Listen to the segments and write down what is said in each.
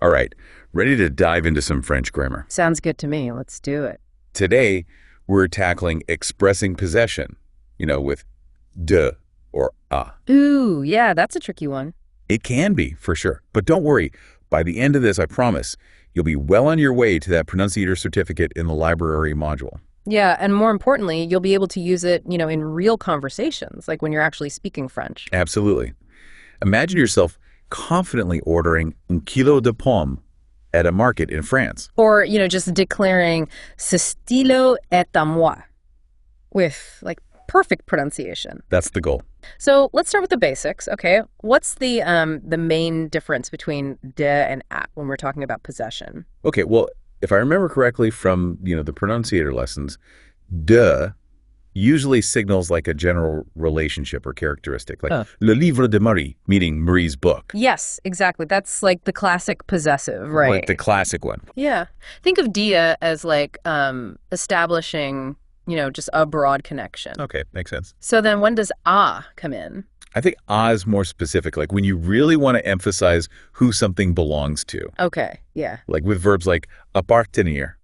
All right, ready to dive into some French grammar. Sounds good to me. Let's do it. Today, we're tackling expressing possession, with de or a. Ooh, yeah, that's a tricky one. It can be, for sure. But don't worry. By the end of this, I promise, you'll be well on your way to that pronunciator certificate in the library module. Yeah, and more importantly, you'll be able to use it, in real conversations, like when you're actually speaking French. Absolutely. Imagine yourself confidently ordering un kilo de pommes at a market in France. Or, just declaring ce stylo est à moi with, perfect pronunciation. That's the goal. So let's start with the basics, okay? What's the main difference between de and a when we're talking about possession? Okay, well, if I remember correctly from, the pronunciator lessons, de usually signals like a general relationship or characteristic, like le livre de Marie, meaning Marie's book. Yes, exactly. That's like the classic possessive, right? Like the classic one. Yeah. Think of dia as establishing, just a broad connection. Okay, makes sense. So then when does a come in? I think a is more specific, like when you really want to emphasize who something belongs to. Okay, yeah. Like with verbs like appartenir,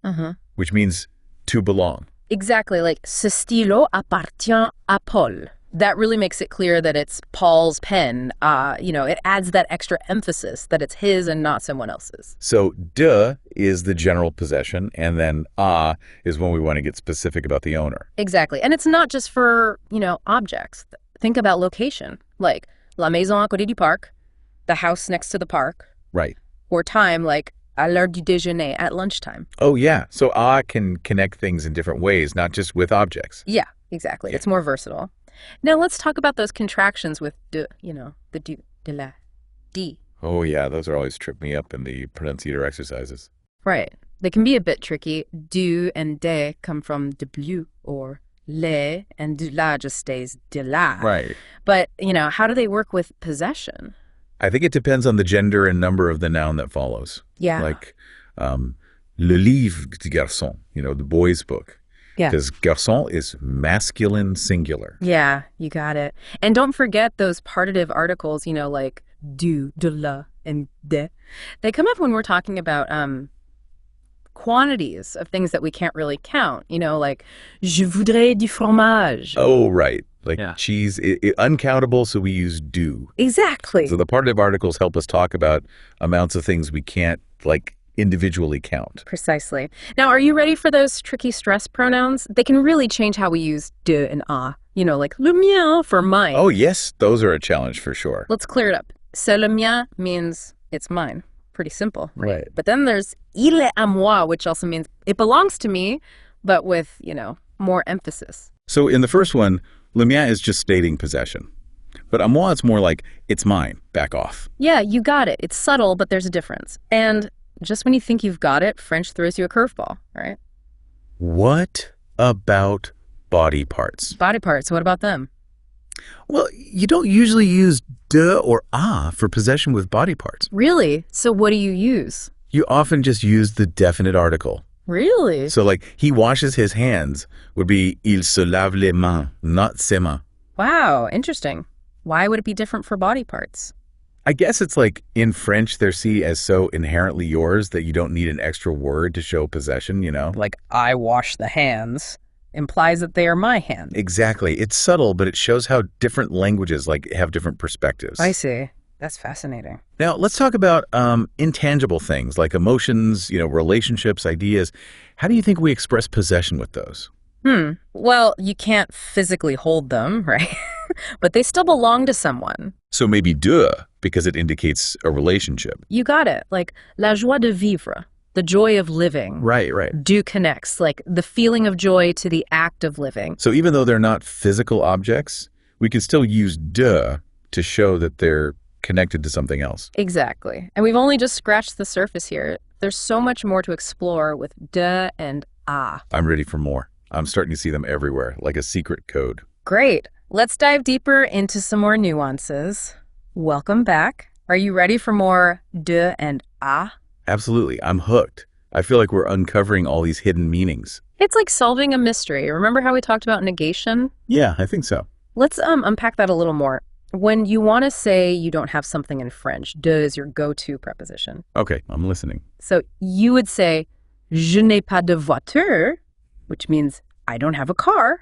which means to belong. Exactly, like ce stylo appartient à Paul. That really makes it clear that it's Paul's pen. It adds that extra emphasis that it's his and not someone else's. So de is the general possession, and then a is when we want to get specific about the owner. Exactly, and it's not just for, objects. Think about location, like la maison à côté du parc, the house next to the park. Right. Or time, like à l'heure du déjeuner, at lunchtime. Oh, yeah. So a can connect things in different ways, not just with objects. Yeah, exactly. Yeah. It's more versatile. Now let's talk about those contractions with de, the du, de la, di. Oh, yeah. Those are always trip me up in the pronunciator exercises. Right. They can be a bit tricky. Du and de come from de bleu or le, and de la just stays de la. Right. But, how do they work with possession? I think it depends on the gender and number of the noun that follows. Yeah. Like le livre de garçon, the boy's book. Yeah. Because garçon is masculine singular. Yeah, you got it. And don't forget those partitive articles, like du, de la, and de. They come up when we're talking about quantities of things that we can't really count, like je voudrais du fromage. Oh, right. Like cheese, uncountable, so we use do. Exactly. So the partitive articles help us talk about amounts of things we can't, individually count. Precisely. Now, are you ready for those tricky stress pronouns? They can really change how we use de and a. Like le mien for mine. Oh, yes. Those are a challenge for sure. Let's clear it up. C'est le mien means it's mine. Pretty simple, right? But then there's il est à moi, which also means it belongs to me, but with, more emphasis. So in the first one, le mien is just stating possession. But à moi, it's more like, it's mine, back off. Yeah, you got it. It's subtle, but there's a difference. And just when you think you've got it, French throws you a curveball, right? What about body parts? Body parts, what about them? Well, you don't usually use de or a for possession with body parts. Really? So what do you use? You often just use the definite article. Really? So he washes his hands would be il se lave les mains, not ses mains. Wow, interesting. Why would it be different for body parts? I guess it's in French, they're seen as so inherently yours that you don't need an extra word to show possession, Like I wash the hands implies that they are my hands. Exactly. It's subtle, but it shows how different languages have different perspectives. I see. That's fascinating. Now, let's talk about intangible things like emotions, relationships, ideas. How do you think we express possession with those? Well, you can't physically hold them, right? But they still belong to someone. So maybe de, because it indicates a relationship. You got it. Like la joie de vivre, the joy of living. Right. Du connects, like the feeling of joy to the act of living. So even though they're not physical objects, we can still use de to show that they're connected to something else. Exactly. And we've only just scratched the surface here. There's so much more to explore with de and a. I'm ready for more. I'm starting to see them everywhere, like a secret code. Great. Let's dive deeper into some more nuances. Welcome back. Are you ready for more de and a? Absolutely. I'm hooked. I feel like we're uncovering all these hidden meanings. It's like solving a mystery. Remember how we talked about negation? Yeah, I think so. Let's unpack that a little more. When you want to say you don't have something in French, de is your go-to preposition. Okay, I'm listening. So you would say, je n'ai pas de voiture, which means I don't have a car.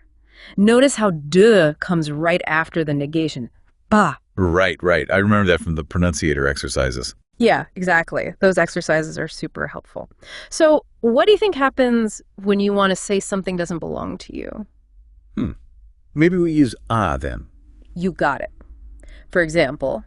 Notice how de comes right after the negation. Pas. Right. I remember that from the pronunciator exercises. Yeah, exactly. Those exercises are super helpful. So what do you think happens when you want to say something doesn't belong to you? Maybe we use then. You got it. For example,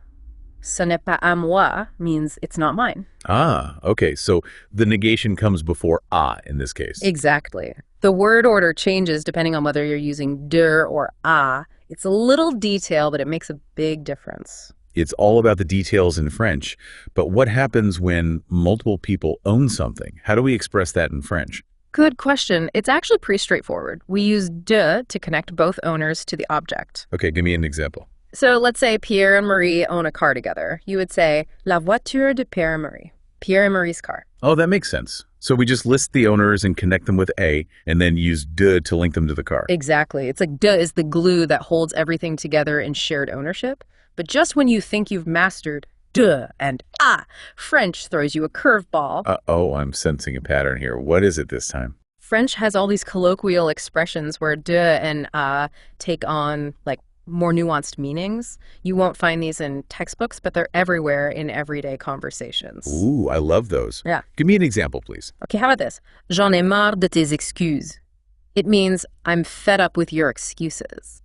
ce n'est pas à moi means it's not mine. Okay. So the negation comes before in this case. Exactly. The word order changes depending on whether you're using de or a. It's a little detail, but it makes a big difference. It's all about the details in French. But what happens when multiple people own something? How do we express that in French? Good question. It's actually pretty straightforward. We use de to connect both owners to the object. Okay, give me an example. So let's say Pierre and Marie own a car together. You would say, la voiture de Pierre et Marie. Pierre and Marie's car. Oh, that makes sense. So we just list the owners and connect them with a, and then use de to link them to the car. Exactly. It's like de is the glue that holds everything together in shared ownership. But just when you think you've mastered de and French throws you a curveball. Uh-oh, I'm sensing a pattern here. What is it this time? French has all these colloquial expressions where de and take on like more nuanced meanings. You won't find these in textbooks, but they're everywhere in everyday conversations. Ooh, I love those. Yeah. Give me an example, please. Okay, how about this? J'en ai marre de tes excuses. It means I'm fed up with your excuses.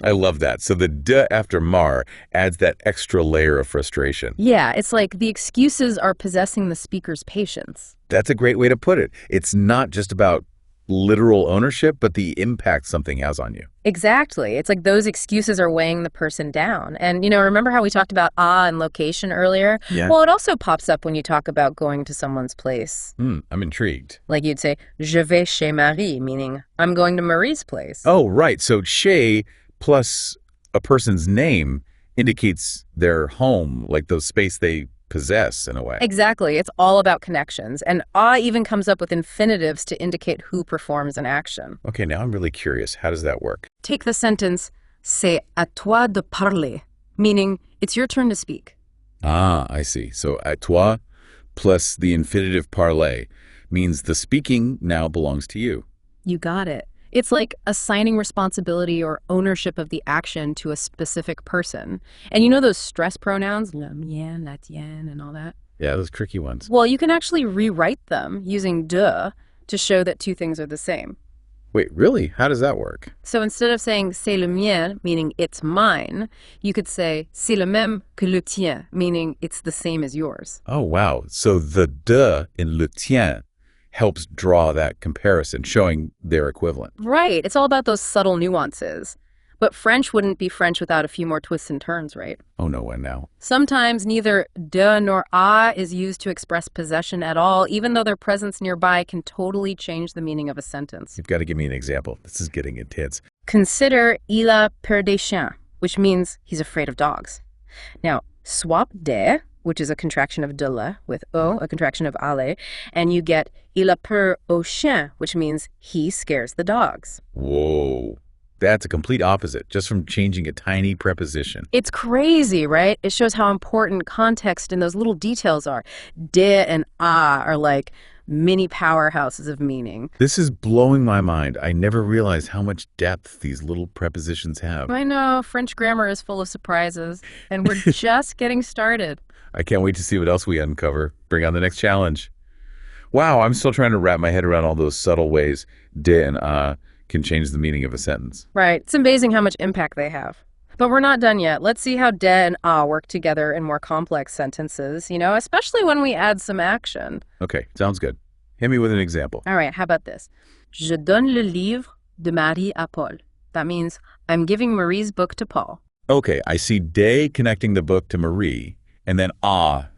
I love that. So the de after mar adds that extra layer of frustration. Yeah, it's like the excuses are possessing the speaker's patience. That's a great way to put it. It's not just about literal ownership, but the impact something has on you. Exactly. It's like those excuses are weighing the person down. And, remember how we talked about and location earlier? Yeah. Well, it also pops up when you talk about going to someone's place. I'm intrigued. Like you'd say, je vais chez Marie, meaning I'm going to Marie's place. Oh, right. So chez plus a person's name indicates their home, like the space they possess in a way. Exactly. It's all about connections. And even comes up with infinitives to indicate who performs an action. Okay, now I'm really curious. How does that work? Take the sentence, c'est à toi de parler, meaning it's your turn to speak. I see. So à toi plus the infinitive parler means the speaking now belongs to you. You got it. It's like assigning responsibility or ownership of the action to a specific person. And you know those stress pronouns, le mien, la tienne, and all that? Yeah, those tricky ones. Well, you can actually rewrite them using de to show that two things are the same. Wait, really? How does that work? So instead of saying c'est le mien, meaning it's mine, you could say c'est le même que le tien, meaning it's the same as yours. Oh, wow. So the de in le tien helps draw that comparison, showing their equivalent. Right. It's all about those subtle nuances. But French wouldn't be French without a few more twists and turns, right? Oh, no, when now? Sometimes neither de nor is used to express possession at all, even though their presence nearby can totally change the meaning of a sentence. You've got to give me an example. This is getting intense. Consider il a peur des chiens, which means he's afraid of dogs. Now, swap de, which is a contraction of de le, with o, a contraction of ale, and you get il a peur aux chiens, which means he scares the dogs. Whoa. That's a complete opposite, just from changing a tiny preposition. It's crazy, right? It shows how important context and those little details are. De and are like mini powerhouses of meaning. This is blowing my mind. I never realized how much depth these little prepositions have. I know, French grammar is full of surprises, and we're just getting started. I can't wait to see what else we uncover. Bring on the next challenge. Wow, I'm still trying to wrap my head around all those subtle ways de and can change the meaning of a sentence. Right. It's amazing how much impact they have. But we're not done yet. Let's see how de and work together in more complex sentences, especially when we add some action. Okay, sounds good. Hit me with an example. All right, how about this? Je donne le livre de Marie à Paul. That means I'm giving Marie's book to Paul. Okay, I see de connecting the book to Marie, and then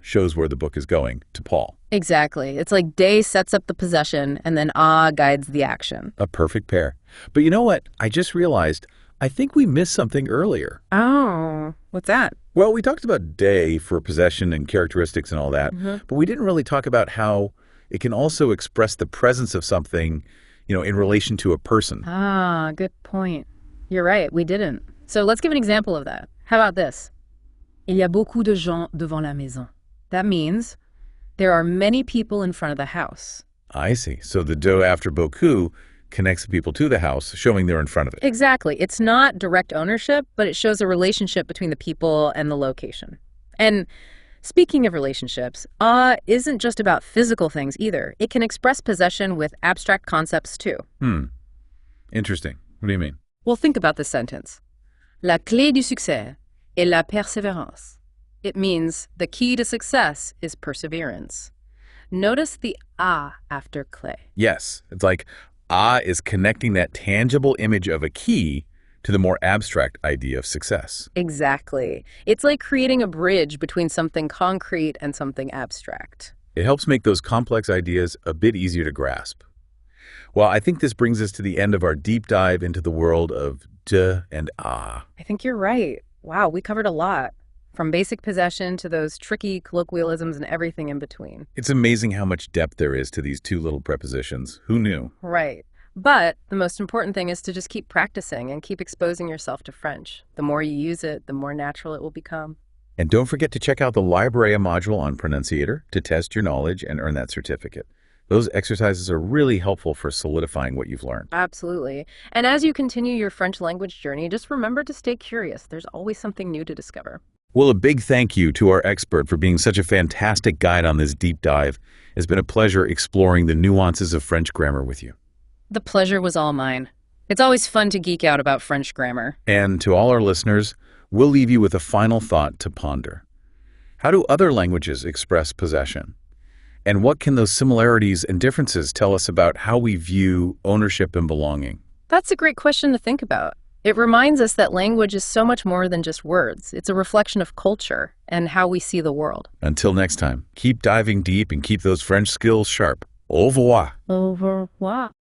shows where the book is going, to Paul. Exactly. It's like de sets up the possession, and then guides the action. A perfect pair. But you know what? I just realized I think we missed something earlier. Oh, what's that? Well, we talked about de for possession and characteristics and all that, but we didn't really talk about how it can also express the presence of something, in relation to a person. Good point. You're right, we didn't. So let's give an example of that. How about this? Il y a beaucoup de gens devant la maison. That means there are many people in front of the house. I see. So the de after beaucoup connects the people to the house, showing they're in front of it. Exactly. It's not direct ownership, but it shows a relationship between the people and the location. And speaking of relationships, isn't just about physical things either. It can express possession with abstract concepts too. Interesting. What do you mean? Well, think about this sentence. La clé du succès est la persévérance. It means the key to success is perseverance. Notice the a after clé. Yes. It's like is connecting that tangible image of a key to the more abstract idea of success. Exactly. It's like creating a bridge between something concrete and something abstract. It helps make those complex ideas a bit easier to grasp. Well, I think this brings us to the end of our deep dive into the world of de and a. I think you're right. Wow, we covered a lot. From basic possession to those tricky colloquialisms and everything in between. It's amazing how much depth there is to these two little prepositions. Who knew? Right. But the most important thing is to just keep practicing and keep exposing yourself to French. The more you use it, the more natural it will become. And don't forget to check out the Library module on Pronunciator to test your knowledge and earn that certificate. Those exercises are really helpful for solidifying what you've learned. Absolutely. And as you continue your French language journey, just remember to stay curious. There's always something new to discover. Well, a big thank you to our expert for being such a fantastic guide on this deep dive. It's been a pleasure exploring the nuances of French grammar with you. The pleasure was all mine. It's always fun to geek out about French grammar. And to all our listeners, we'll leave you with a final thought to ponder. How do other languages express possession? And what can those similarities and differences tell us about how we view ownership and belonging? That's a great question to think about. It reminds us that language is so much more than just words. It's a reflection of culture and how we see the world. Until next time, keep diving deep and keep those French skills sharp. Au revoir. Au revoir.